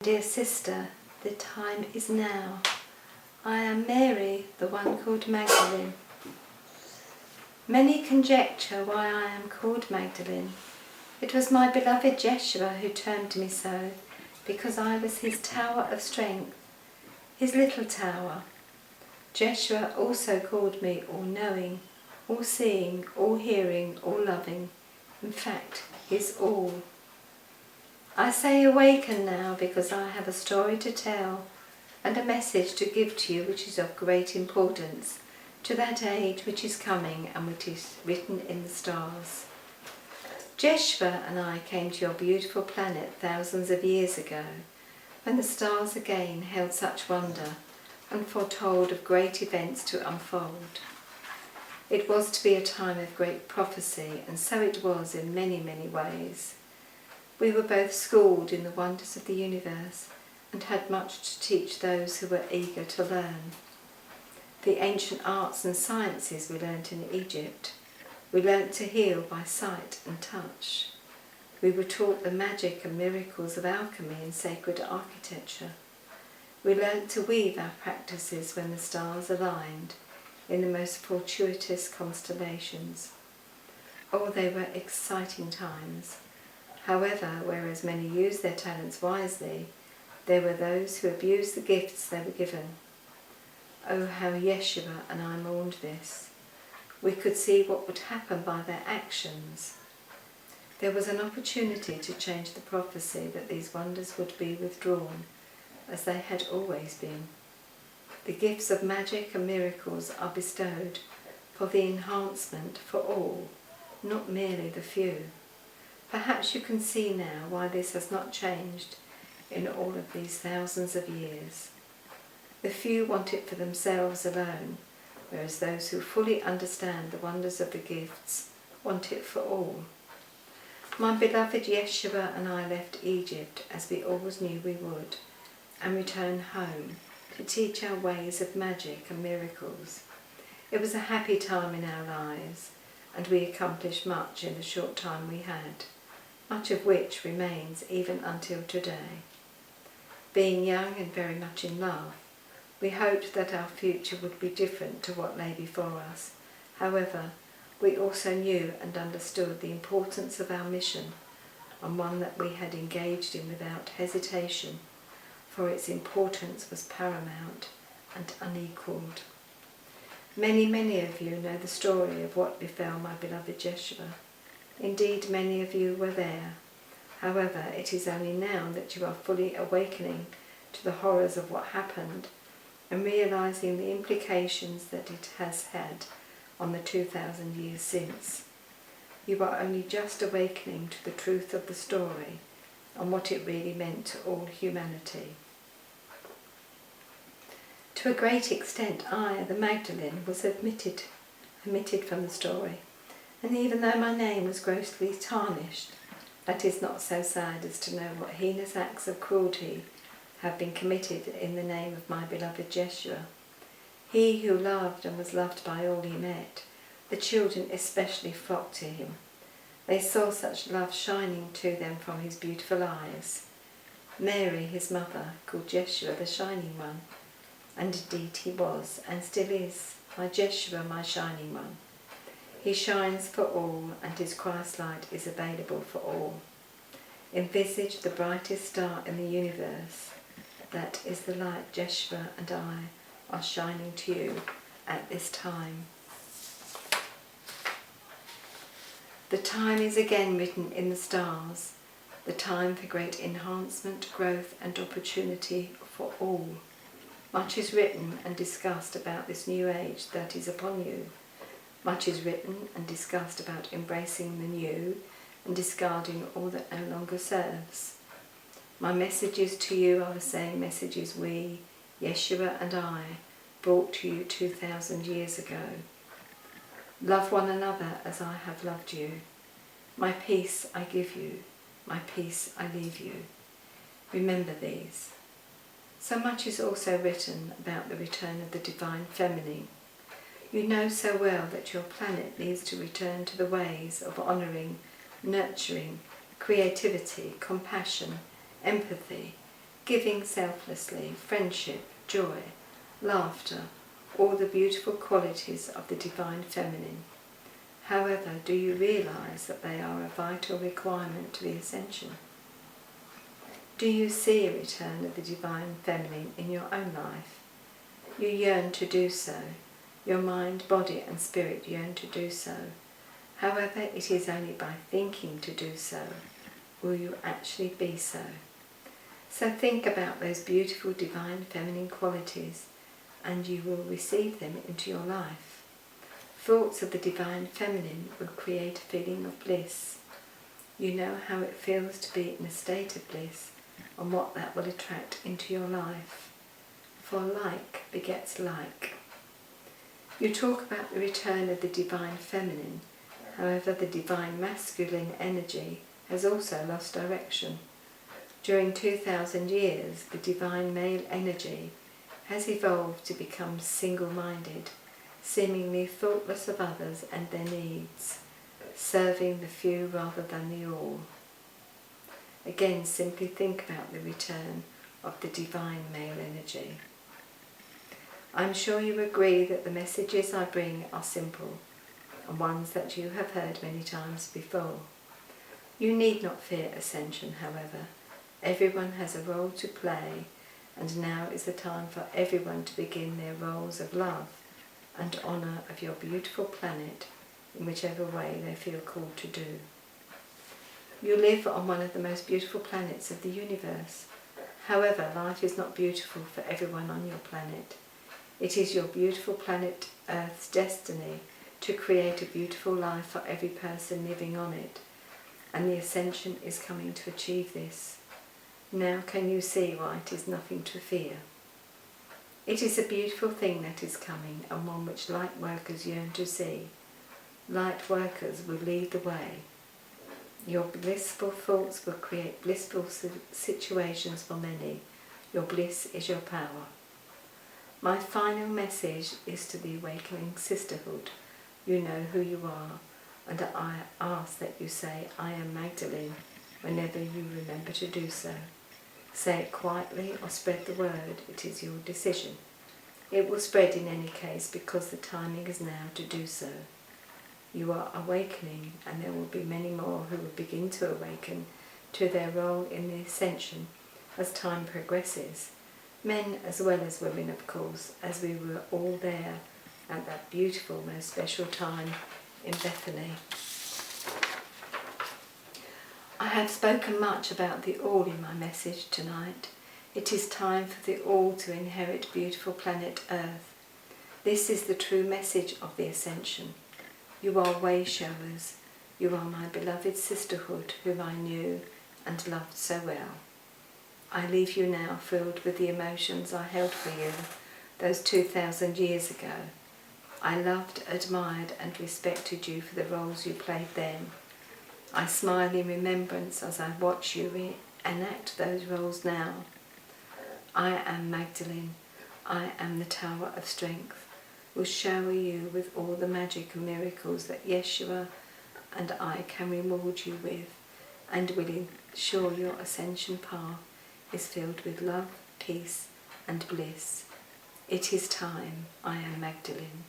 Dear sister, the time is now. I am Mary, the one called Magdalene. Many conjecture why I am called Magdalene. It was my beloved Jeshua who termed me so, because I was his tower of strength, his little tower. Jeshua also called me all-knowing, all-seeing, all-hearing, all-loving. In fact, his all. I say awaken now because I have a story to tell and a message to give to you which is of great importance to that age which is coming and which is written in the stars. Jeshua and I came to your beautiful planet thousands of years ago, when the stars again held such wonder and foretold of great events to unfold. It was to be a time of great prophecy, and so it was in many, many ways. We were both schooled in the wonders of the universe and had much to teach those who were eager to learn. The ancient arts and sciences we learnt in Egypt. We learnt to heal by sight and touch. We were taught the magic and miracles of alchemy and sacred architecture. We learnt to weave our practices when the stars aligned in the most fortuitous constellations. Oh, they were exciting times. However, whereas many used their talents wisely, there were those who abused the gifts they were given. Oh, how Yeshua and I mourned this. We could see what would happen by their actions. There was an opportunity to change the prophecy that these wonders would be withdrawn, as they had always been. The gifts of magic and miracles are bestowed for the enhancement for all, not merely the few. Perhaps you can see now why this has not changed in all of these thousands of years. The few want it for themselves alone, whereas those who fully understand the wonders of the gifts want it for all. My beloved Yeshua and I left Egypt as we always knew we would, and returned home to teach our ways of magic and miracles. It was a happy time in our lives, and we accomplished much in the short time we had, much of which remains even until today. Being young and very much in love, we hoped that our future would be different to what lay before us. However, we also knew and understood the importance of our mission, and one that we had engaged in without hesitation, for its importance was paramount and unequalled. Many, many of you know the story of what befell my beloved Jeshua. Indeed, many of you were there. However, it is only now that you are fully awakening to the horrors of what happened and realizing the implications that it has had on the 2,000 years since. You are only just awakening to the truth of the story and what it really meant to all humanity. To a great extent, I, the Magdalene, was omitted from the story. And even though my name was grossly tarnished, that is not so sad as to know what heinous acts of cruelty have been committed in the name of my beloved Jeshua. He who loved and was loved by all he met, the children especially flocked to him. They saw such love shining to them from his beautiful eyes. Mary, his mother, called Jeshua the Shining One, and indeed he was, and still is, my Jeshua, my Shining One. He shines for all, and his Christ light is available for all. Envisage the brightest star in the universe. That is the light Jeshua and I are shining to you at this time. The time is again written in the stars, the time for great enhancement, growth and opportunity for all. Much is written and discussed about this new age that is upon you. Much is written and discussed about embracing the new and discarding all that no longer serves. My messages to you are the same messages we, Yeshua and I, brought to you 2,000 years ago. Love one another as I have loved you. My peace I give you, my peace I leave you. Remember these. So much is also written about the return of the divine feminine. You know so well that your planet needs to return to the ways of honouring, nurturing, creativity, compassion, empathy, giving selflessly, friendship, joy, laughter, all the beautiful qualities of the divine feminine. However, do you realise that they are a vital requirement to the ascension? Do you see a return of the divine feminine in your own life? You yearn to do so. Your mind, body and spirit yearn to do so. However, it is only by thinking to do so will you actually be so. So think about those beautiful divine feminine qualities and you will receive them into your life. Thoughts of the divine feminine will create a feeling of bliss. You know how it feels to be in a state of bliss and what that will attract into your life. For like begets like. You talk about the return of the divine feminine. However, the divine masculine energy has also lost direction. During 2,000 years, the divine male energy has evolved to become single-minded, seemingly thoughtless of others and their needs, serving the few rather than the all. Again, simply think about the return of the divine male energy. I'm sure you agree that the messages I bring are simple, and ones that you have heard many times before. You need not fear ascension, however. Everyone has a role to play, and now is the time for everyone to begin their roles of love and honour of your beautiful planet in whichever way they feel called to do. You live on one of the most beautiful planets of the universe. However, life is not beautiful for everyone on your planet. It is your beautiful planet Earth's destiny to create a beautiful life for every person living on it, and the ascension is coming to achieve this. Now can you see why it is nothing to fear? It is a beautiful thing that is coming, and one which light workers yearn to see. Light workers will lead the way. Your blissful thoughts will create blissful situations for many. Your bliss is your power. My final message is to the awakening sisterhood. You know who you are, and I ask that you say, I am Magdalene, whenever you remember to do so. Say it quietly or spread the word, it is your decision. It will spread in any case because the timing is now to do so. You are awakening, and there will be many more who will begin to awaken to their role in the ascension as time progresses. Men as well as women, of course, as we were all there at that beautiful, most special time in Bethany. I have spoken much about the all in my message tonight. It is time for the all to inherit beautiful planet Earth. This is the true message of the ascension. You are way showers. You are my beloved sisterhood whom I knew and loved so well. I leave you now filled with the emotions I held for you those 2,000 years ago. I loved, admired and respected you for the roles you played then. I smile in remembrance as I watch you enact those roles now. I am Magdalene. I am the Tower of Strength. Will shower you with all the magic and miracles that Yeshua and I can reward you with, and will ensure your ascension path is filled with love, peace and bliss. It is time. I am Magdalene.